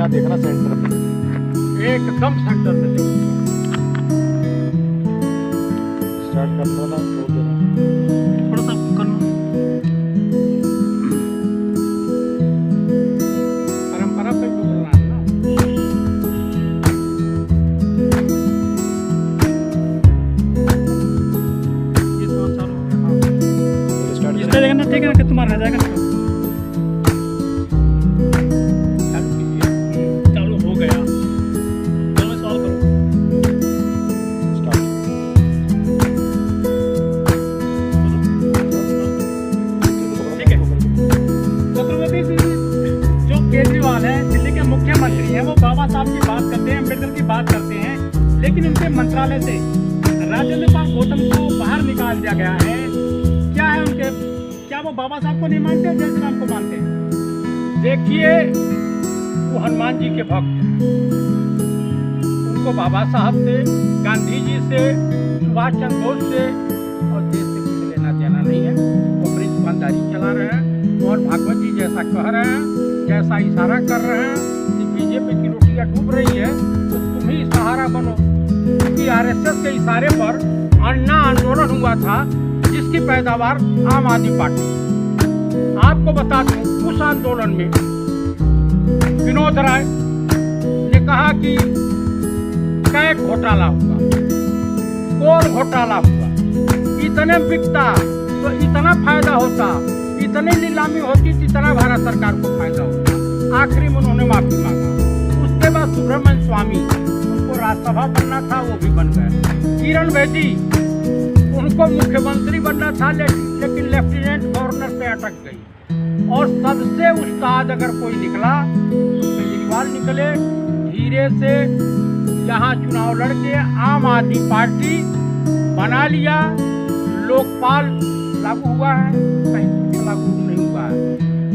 यहाँ देखना सेंटर में, एकदम सेंटर में स्टार्ट करना ना छोड़ देना। थोड़ा सा करना। परंपरा पे बोलना है ना। ये तो चालू हो गया। फिर स्टार्ट इसका देखना ठीक है ना कि तुम्हारा रह जाएगा। चालू हो गया। चलो सॉल्व करो। ठीक है। चतुर्वेदी जी जो केजरीवाल है, दिल्ली के मुख्यमंत्री हैं, वो बाबा साहब की बात करते हैं, अम्बेडकर की बात करते हैं, लेकिन उनके मंत्रालय से राजेंद्र पाल गौतम को बाहर निकाल दिया गया है। क्या है उनके, क्या वो बाबा साहब को नहीं मानते, जय श्री राम को मानते हैं? देखिए, वो हनुमान जी के भक्त हैं। उनको बाबा साहब से, गांधी जी से, सुभाष चंद्र बोस से और देश से कुछ लेना देना नहीं है। वो अपनी दुकानदारी चला रहे हैं और भागवत जी जैसा कह रहे हैं, जैसा इशारा कर रहे हैं कि बीजेपी की रोटियां डूब रही है तो तुम ही सहारा बनो। क्योंकि आरएसएस के इशारे पर अन्ना आंदोलन हुआ था, जिसकी पैदावार आम आदमी पार्टी। आपको बता दूं, उस आंदोलन में विनोद राय ने कहा कि कैग घोटाला हुआ, कोल घोटाला हुआ, इतने बिकता तो इतना फायदा होता, इतनी नीलामी होती जितना भारत सरकार को फायदा होता। आखिरी में उन्होंने माफी मांगा। उसके बाद सुब्रमण्यम स्वामी, उनको राज्यसभा बनना था, वो भी बन गए। किरण बेदी, उनको मुख्यमंत्री बनना था, लेकिन लेफ्टिनेंट गवर्नर पे अटक गई। और सबसे उस्ताद अगर कोई निकला तो केजरीवाल निकले। धीरे से यहाँ चुनाव लड़के आम आदमी पार्टी बना लिया। लोकपाल लागू हुआ है, कहीं कुछ लागू नहीं हुआ है।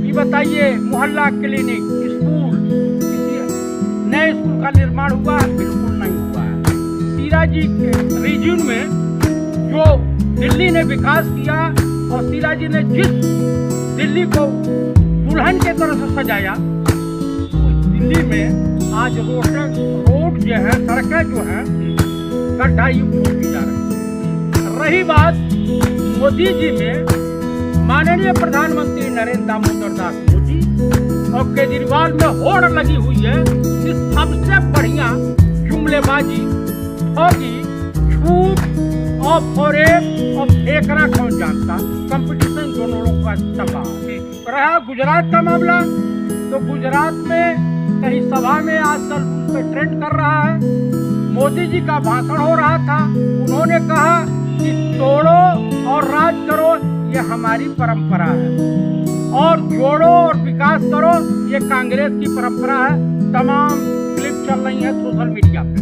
ये बताइए, मोहल्ला क्लिनिक, स्कूल, किसी नए स्कूल का निर्माण हुआ है? बिल्कुल नहीं हुआ है। शिराजी के रीजन में जो दिल्ली ने विकास किया और शिराजी ने जिस दिल्ली को दुल्हन के तरह से सजाया, उस दिल्ली में आज रोड जो है, सड़कें जो है, गड्ढा युक्त होती जा रही। रही बात मोदी जी में, माननीय प्रधानमंत्री नरेंद्र दामोदर दास मोदी और केजरीवाल में होड़ लगी हुई है कि सबसे बढ़िया जुमलेबाजी, ठगी, झूठ और फरेब और फेंकना कौन जानता। कंपटीशन दोनों लोगों का चल रहा है। रहा गुजरात का मामला, तो गुजरात में कहीं सभा में आजकल उस पर ट्रेंड कर रहा है। मोदी जी का भाषण हो रहा था, उन्होंने कहा कि तोड़ो और राज करो, ये हमारी परंपरा है, और जोड़ो और विकास करो, ये कांग्रेस की परंपरा है। तमाम क्लिप चल रही है सोशल मीडिया पे,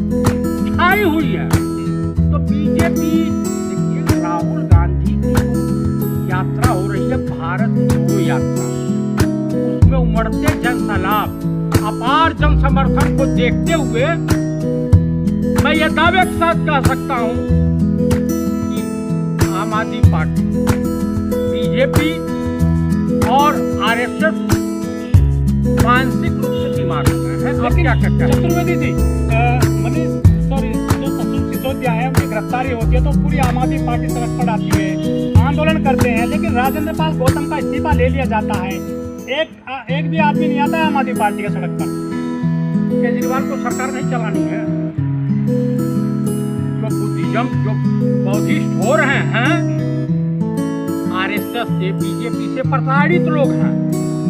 छाई हुई है। तो बीजेपी, देखिए, राहुल गांधी की यात्रा हो रही है, भारत जोड़ो यात्रा, उसमें उमड़ते जन सैलाब, अपार जन समर्थन को देखते हुए मैं ये दावे के साथ कह सकता हूं कि आम आदमी पार्टी, बीजेपी और आरएसएस मानसिक रूप से बीमार हो गए हैं। अब क्या करते हैं? चतुर्वेदी जी, सॉरी, जो ससुर सिसोदिया है, उनकी गिरफ्तारी होती है तो पूरी आम आदमी पार्टी सड़क पर आती है, आंदोलन करते हैं, लेकिन राजेंद्र पाल गौतम का इस्तीफा ले लिया जाता है। एक भी आदमी नहीं आता है आम आदमी पार्टी के सड़क पर। केजरीवाल को सरकार नहीं चलानी है। जो बुद्धिज्म, जो बौद्धिस्ट हो रहे हैं, आरएसएस से, बीजेपी से प्रताड़ित लोग हैं।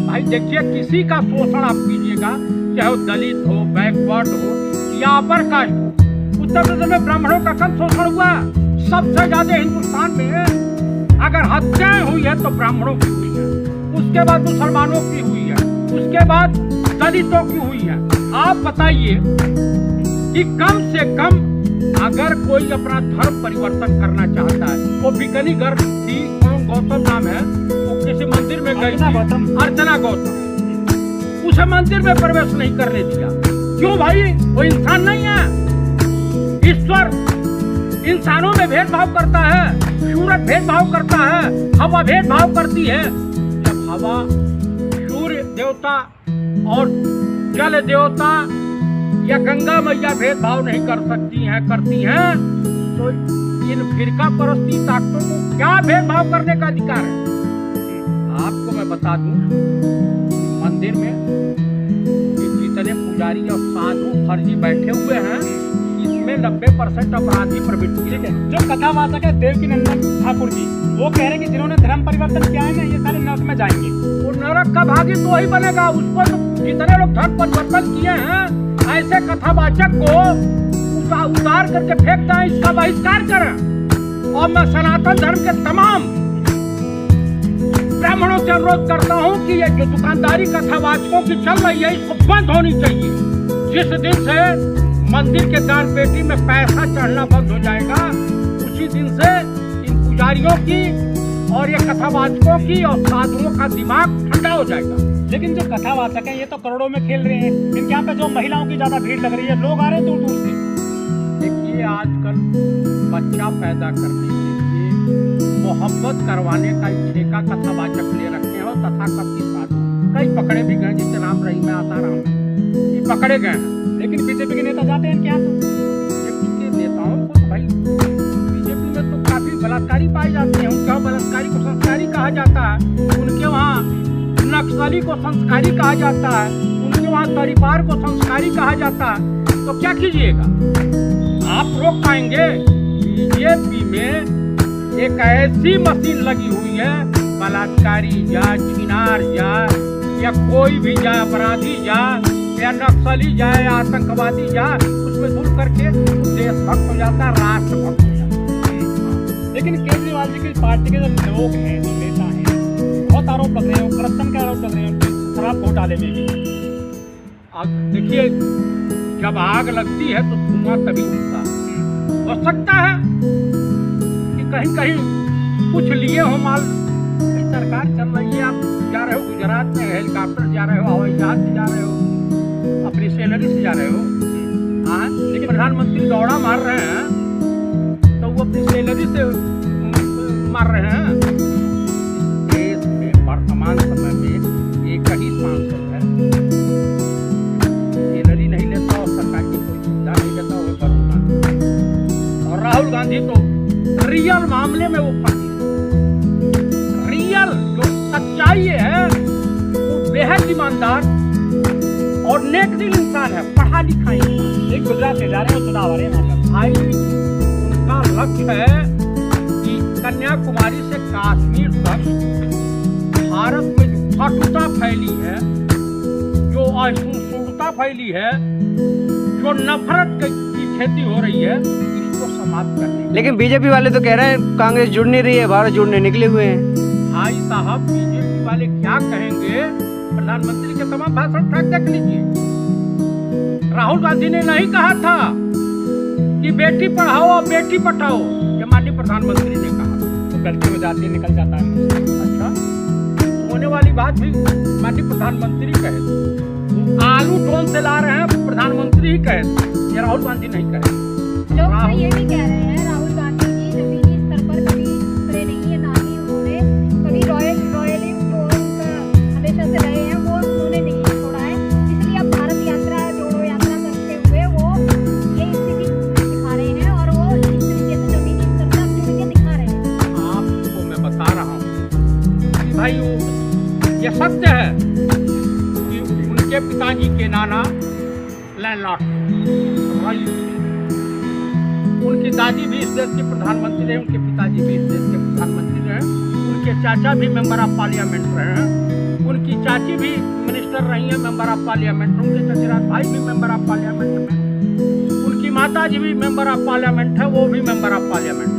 भाई देखिए, किसी का शोषण आप कीजिएगा, चाहे वो दलित हो, बैकवर्ड हो या अपर कास्ट हो। उत्तर प्रदेश में ब्राह्मणों का कम शोषण हुआ, सबसे ज्यादा हिंदुस्तान में। अगर हत्याएं हुई है तो ब्राह्मणों की हुई है, उसके बाद मुसलमानों की हुई है, उसके बाद दलितों की हुई है। आप बताइए कि कम से कम अगर कोई अपना धर्म परिवर्तन करना चाहता है, वो बिकनी गर्भ थी, गौतम नाम है, वो किसी मंदिर में गई, अर्चना गौतम, उसे मंदिर में प्रवेश नहीं करने दिया। क्यों भाई? वो इंसान नहीं है। ईश्वर इंसानों में भेदभाव करता है, सूरज भेदभाव करता है, हवा भेदभाव करती है। जब हवा, सूर्य देवता और जल देवता या गंगा मैया भेदभाव नहीं कर सकती हैं, करती हैं, तो इन फिरका परस्ती ताकतों को क्या भेदभाव करने का अधिकार है? आपको मैं बता दूं, मंदिर में जितने पुजारी और साधु फर्जी बैठे हुए हैं, इसमें 90% अपराधी प्रवृत्ति है। जो कथावाचक है देवकीनंदन ठाकुर जी, वो कह रहे हैं कि जिन्होंने धर्म परिवर्तन किया है ना, ये सारे नरक में जाएंगे। वो नरक का भागी तो वही बनेगा। उसको तो जितने लोग धर्म परिवर्तन किए हैं, ऐसे कथावाचक को उतार करके फेंक दें, इसका बहिष्कार करें। और मैं सनातन धर्म के तमाम ब्राह्मणों से अनुरोध करता हूँ कि ये जो दुकानदारी कथावाचकों की चल रही है, इसको बंद होनी चाहिए। जिस दिन से मंदिर के दान पेटी में पैसा चढ़ना बंद हो जाएगा, उसी दिन से इन पुजारियों की और ये कथावाचकों की और साधुओं का दिमाग ठंडा हो जाएगा। लेकिन जो कथावाचक है ये तो करोड़ों में खेल रहे हैं, इनके यहाँ पे जो महिलाओं की ज्यादा भीड़ लग रही है, लोग आ रहे हैं दूर दूर से। देखिए, आजकल बच्चा पैदा करने के लिए मोहब्बत करवाने का ठेका कथावाचक ले रखे हैं, और तथाकथित साधु कई पकड़े भी गए, जिससे नाम रही में आता रहा हूँ, ये पकड़े गए हैं। लेकिन बीजेपी के नेता जाते हैं क्या? तो बीजेपी के नेताओं को तो भाई, बीजेपी में तो काफी बलात्कारी पाए जाते हैं। उनके वहाँ बलात्कारी को संस्कारी कहा जाता है, उनके वहाँ नक्सली को संस्कारी कहा जाता है, उनके वहाँ परिवार को संस्कारी कहा जाता है। तो क्या कीजिएगा, आप रोक पाएंगे? बीजेपी में एक ऐसी मशीन लगी हुई है, बलात्कारी जाए, छिनार जाए, या कोई भी जाए, अपराधी जाए, या नक्सली जाए, या आतंकवादी जाए, उसमें दूर करके देशभक्त हो जाता है, राष्ट्रभक्त हो जाता है। लेकिन केजरीवाल जी की पार्टी के जो लोग हैं, जो नेता हैं, बहुत आरोप लग रहे हैं, करप्शन के आरोप लग रहे हैं, शराब घोटाले में भी। देखिए, जब आग लगती है तो धुआं तभी उठता है। हो सकता है कि कहीं कहीं कुछ लिए हो माल, सरकार चल रही है, आप जा रहे हो गुजरात में, हेलीकॉप्टर जा रहे हो, हवाई जहाज से जा रहे हो, अपनी सैलरी से जा रहे हो, हाँ, लेकिन प्रधानमंत्री दौड़ा मार रहे हैं, तो वो अपनी सैलरी से मार रहे हैं। इस देश में वर्तमान समय में एक ही सांसद है, सैलरी नहीं लेता और सरकार की कोई सुविधा नहीं लेता, वो राहुल गांधी। और राहुल गांधी तो रियल मामले में वो फंसी है। रियल जो सच्चाई है, वो बेहद ईमानदार और नेक दिल इंसान है, पढ़ा लिखा इंसान। एक गुजरात से जा रहे हैं, चुनाव आ रहे हैं वहाँ पर। भाई, उनका लक्ष्य है कि कन्याकुमारी से कश्मीर तक भारत में जो कटुता फैली है, जो असहिष्णुता फैली है, जो नफरत की खेती हो रही है, इसको समाप्त करने। लेकिन बीजेपी वाले तो कह रहे हैं कांग्रेस जुड़ नहीं रही है, भारत जुड़ने निकले हुए हैं। भाई साहब, बीजेपी वाले क्या कहेंगे? प्रधानमंत्री के तमाम भाषण उठा देख लीजिए। राहुल गांधी ने नहीं कहा था कि बेटी पढ़ाओ और बेटी पढ़ाओ, ये माननीय प्रधानमंत्री ने कहा। तो गलती हो जाती है, निकल जाता है। अच्छा, होने वाली बात भी माननीय प्रधानमंत्री कहे, आलू टोन से ला रहे हैं, प्रधानमंत्री ही कहे, ये राहुल गांधी नहीं कहे। लोग तो ये भी कह रहे हैं राहुल गांधी जी जमीनी स्तर पर कभी उतरे नहीं है, ना ही उन्होंने कभी रॉयली हमेशा से रहे हैं, वो उन्होंने नहीं छोड़ा है। इसलिए अब भारत यात्रा, जोड़ो यात्रा करते हुए वो ये स्थिति दिखा रहे हैं, और वो इस तरीके से जमीनी स्तर पर जुड़ के दिखा रहे हैं। आपको मैं बता रहा हूँ कि भाई, ये सत्य है कि उनके पिताजी के नाना लैंडलॉर्ड, उनकी दादी भी इस देश के प्रधानमंत्री रहे, उनके पिताजी भी इस देश के प्रधानमंत्री रहे, उनके चाचा भी मेंबर ऑफ पार्लियामेंट रहे हैं, उनकी चाची भी मिनिस्टर रही हैं, मेंबर ऑफ पार्लियामेंट, उनके चचेरा भाई भी मेंबर ऑफ पार्लियामेंट में, उनकी माता जी भी मेंबर ऑफ पार्लियामेंट है, वो भी मेंबर ऑफ पार्लियामेंट है।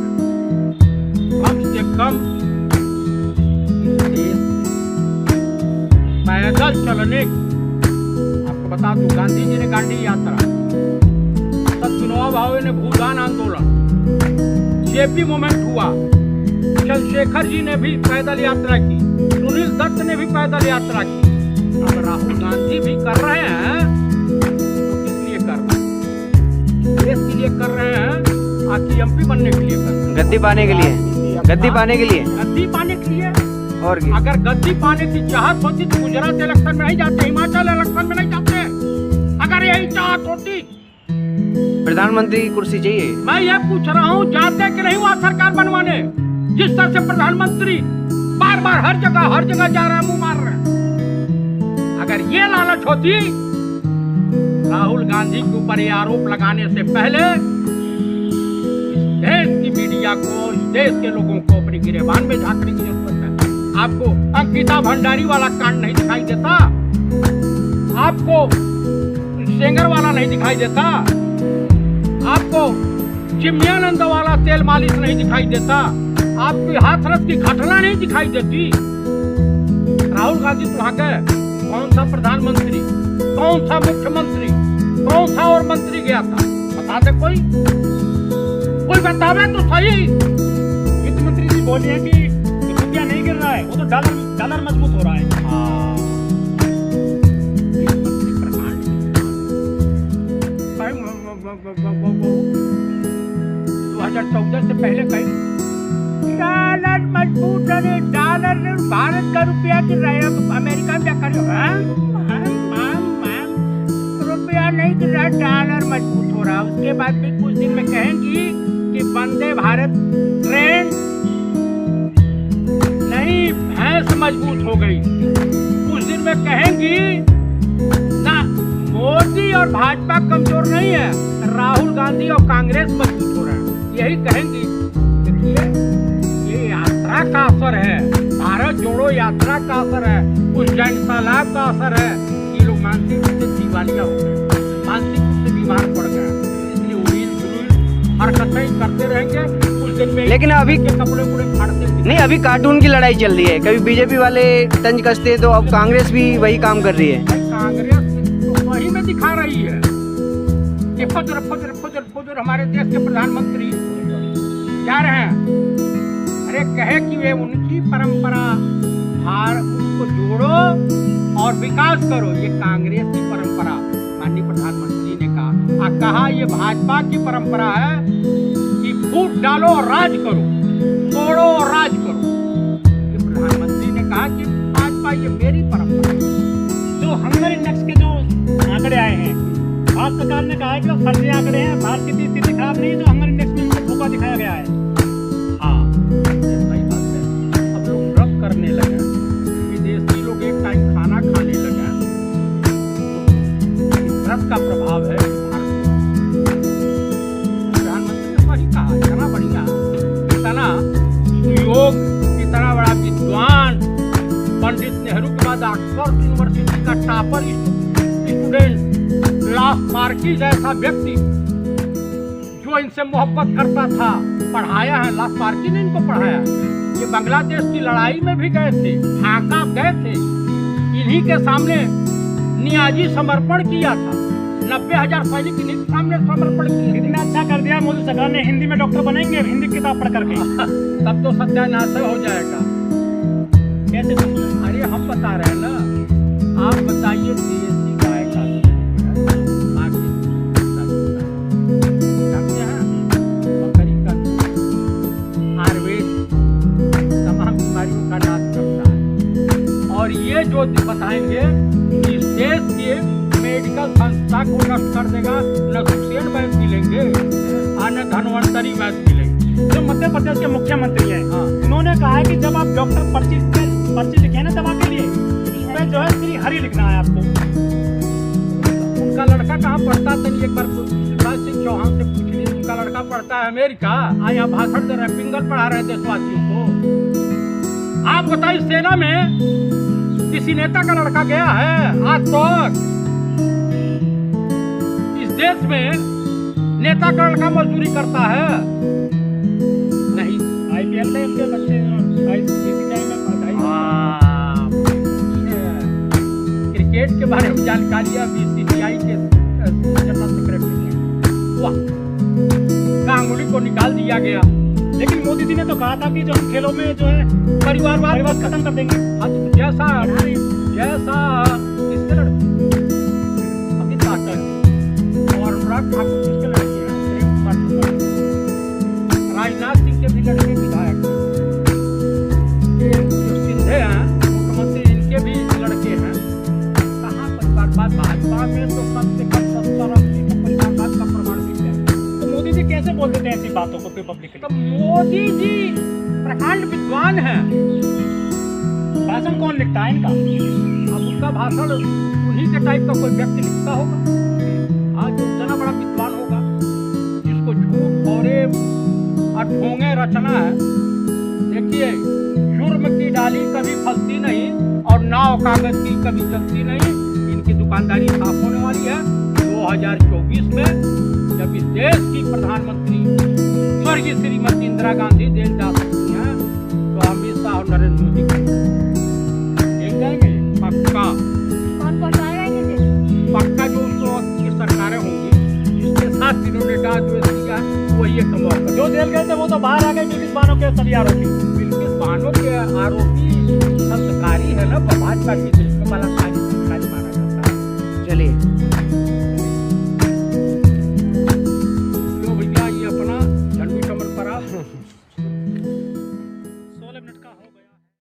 कम से कम पैदल चलने, आपको बता दूं, गांधी जी ने गांधी यात्रा, सत्यनोआ भावे ने भूदान आंदोलन, जेपी मूवमेंट हुआ, चंद्रशेखर जी ने भी पैदल यात्रा की, सुनील दत्त ने भी पैदल यात्रा की। अब राहुल गांधी भी कर रहे हैं, तो किस लिए कर रहे हैं? देश के लिए कर रहे हैं, आखिर एमपी बनने के लिए कर रहे हैं, गद्दी पाने के लिए, गद्दी पाने के लिए, गद्दी पाने के लिए। और क्या? अगर गद्दी पाने की चाहत होती तो गुजरात इलेक्शन में नहीं जाते, हिमाचल इलेक्शन में नहीं जाते, अगर यही चाहत होती। प्रधानमंत्री की कुर्सी चाहिए। मैं ये पूछ रहा हूँ, जाते कि नहीं वहाँ सरकार बनवाने? जिस तरह से प्रधानमंत्री बार बार हर जगह जा रहे हैं, मुंह मार रहे हैं। अगर ये लालच होती, राहुल गांधी के ऊपर ये आरोप लगाने से पहले इस देश की मीडिया को, इस देश के लोगों को अपनी गिरेबान में झांकने की जरूरत है। आपको अंकिता भंडारी वाला कांड नहीं दिखाई देता? आपको सेंगर वाला नहीं दिखाई देता? आपको चिमयानंद वाला तेल मालिश नहीं दिखाई देता? आपकी हाथरस की घटना नहीं दिखाई देती? राहुल गांधी तो वहां गए, कौन सा प्रधानमंत्री, कौन सा मुख्यमंत्री, कौन सा और मंत्री गया था? बता दे कोई बतावे तो सही। वित्त मंत्री जी बोले हैं कि रुपया नहीं गिर रहा है, वो तो डॉलर मजबूत हो रहा है। 2014 से पहले कहीं डॉलर मजबूत है, डॉलर भारत का रुपया गिर रहा है, अमेरिका क्या करे? रुपया नहीं गिर रहा, डॉलर मजबूत हो रहा। उसके बाद भी कुछ दिन में कहेंगी कि वंदे भारत ट्रेन नहीं, भैंस मजबूत हो गई। कुछ दिन में कहेंगी ना, मोदी और भाजपा कमजोर नहीं है, राहुल गांधी और कांग्रेस मजबूत हो रहा है। यही कहेंगी। ये यात्रा का असर है, भारत जोड़ो यात्रा का असर है, उज्जैन तालाब का असर है। ये लोग मानसिक रूप से दिवालिया हो गए, मानसिक रूप से बीमार पड़ गए, इसलिए उड़ील हरकतें करते रहेंगे। कुछ दिन में लेकिन अभी के कपड़े पूरे फाड़ते नहीं, अभी कार्टून की लड़ाई चल रही है। कभी बीजेपी वाले तंज कसते हैं तो अब कांग्रेस भी वही काम कर रही है। कांग्रेस तो वही में दिखा रही है कि फजर हमारे देश के प्रधानमंत्री जा रहे हैं। अरे कहे कि वे उनकी परंपरा उसको जोड़ो और विकास करो, ये कांग्रेस की परंपरा माननीय प्रधानमंत्री ने कहा ये भाजपा की परंपरा है कि फूट डालो और राज करो, तोड़ो और राज करो। ये प्रधानमंत्री ने कहा कि भाजपा ये मेरी परंपरा है। जो हंगर इंडेक्स के जो आंकड़े आए हैं, भारत सरकार ने कहा है कि वो फर्जी आंकड़े हैं, भारत की स्थिति खराब नहीं है, जो हंगर इंडेक्स में उनको धोखा दिखाया गया है। हाँ, ये सही बात है। अब लोग व्रत करने लगे, विदेशी लोग एक टाइम खाना खाने लगे, व्रत का प्रभाव है भारत में। प्रधानमंत्री ने वही कहा, इतना बढ़िया, इतना सुयोग, इतना बड़ा विद्वान, पंडित नेहरू के बाद ऑक्सफोर्ड यूनिवर्सिटी का टॉपर स्टूडेंट, लास्ट मार्की जैसा व्यक्ति जो इनसे मोहब्बत करता था, पढ़ाया है। लास्ट मार्की ने इनको पढ़ाया। ये बांग्लादेश की लड़ाई में भी गए थे, ढाका गए थे, इन्हीं के सामने नियाजी समर्पण किया था। 90,000 सैनिक इन्हीं के सामने समर्पण किया। इतना अच्छा कर दिया मोदी सरकार ने, हिंदी में डॉक्टर बनेंगे हिंदी किताब पढ़ करके। तब तो सत्यानाश हो जाएगा। कैसे? अरे हम बता रहे हैं ना, आप बताइए देसी गाय का बकरी का आयुर्वेद तमाम बीमारियों का नाश करता है। और ये जो बताएंगे इस देश के मेडिकल संस्था को नष्ट कर देगा। न सुखसेन वैद्य मिलेंगे और न धनवंतरी वैद्य मिलेंगे। जो मध्य प्रदेश के मुख्यमंत्री हैं, हाँ। उन्होंने कहा है कि जब आप डॉक्टर पर्ची लिखे ना दवा के लिए, इसमें जो है श्री हरि लिखना है आपको। उनका लड़का कहाँ पढ़ता था? एक बार शिवराज सिंह चौहान से पूछ लीजिए। उनका लड़का पढ़ता है अमेरिका, यहाँ भाषण दे रहे हैं, पिंगल पढ़ा रहे हैं देशवासियों को। आप बताइए, सेना में किसी नेता का लड़का गया है आज तक? इस देश में नेता का लड़का मजदूरी करता है? नहीं। IPL में उनके बच्चे BCCI में पढ़ाई। क्रिकेट के बारे में जानकारी BCCI के जनरल सेक्रेटरी हैं। वाह, गांगुली को निकाल दिया गया। लेकिन मोदी जी ने तो कहा था कि जो हम खेलों में जो है परिवारवाद खत्म कर देंगे। जैसा किसके लड़के? अमिताभ बच्चन और अनुराग ठाकुर किसके लड़के हैं? राजनाथ सिंह के भी लड़के विधायक, ये जो सिंधे हैं मुख्यमंत्री, इनके भी लड़के हैं। कहाँ परिवारवाद? भाजपा में तो कम से कम बातों को पब्लिकली? तो मोदी जी प्रकांड विद्वान हैं। भाषण कौन लिखता है इनका? अब उसका भाषण उन्हीं के टाइप का कोई व्यक्ति लिखता होगा, हाँ, जो इतना बड़ा विद्वान होगा, जिसको झूठ और ढोंगे रचना है। देखिए, जुर्म की डाली कभी फंसती नहीं और नाव कागज की कभी चलती नहीं। इनकी दुकानदारी साफ होने वाली है 2024 में, जब इस देश की प्रधानमंत्री स्वर्गीय श्रीमती इंदिरा गांधी देश जा सकती हैं, तो अमित शाह और नरेंद्र मोदी देख जाएंगे पक्का। कौन कौन आएगा इनके? पक्का जो उस वक्त की सरकारें होंगी, जिसके साथ जिन्होंने डांस किया, वही एक मौका। जो जेल गए थे वो तो बाहर आ गए, बिल्किस बानो के सभी आरोपी। बिल्किस बानो के आरोपी संस्कारी है ना, भाजपा की बलात्कारी संस्कारी माना जाता है। चलिए।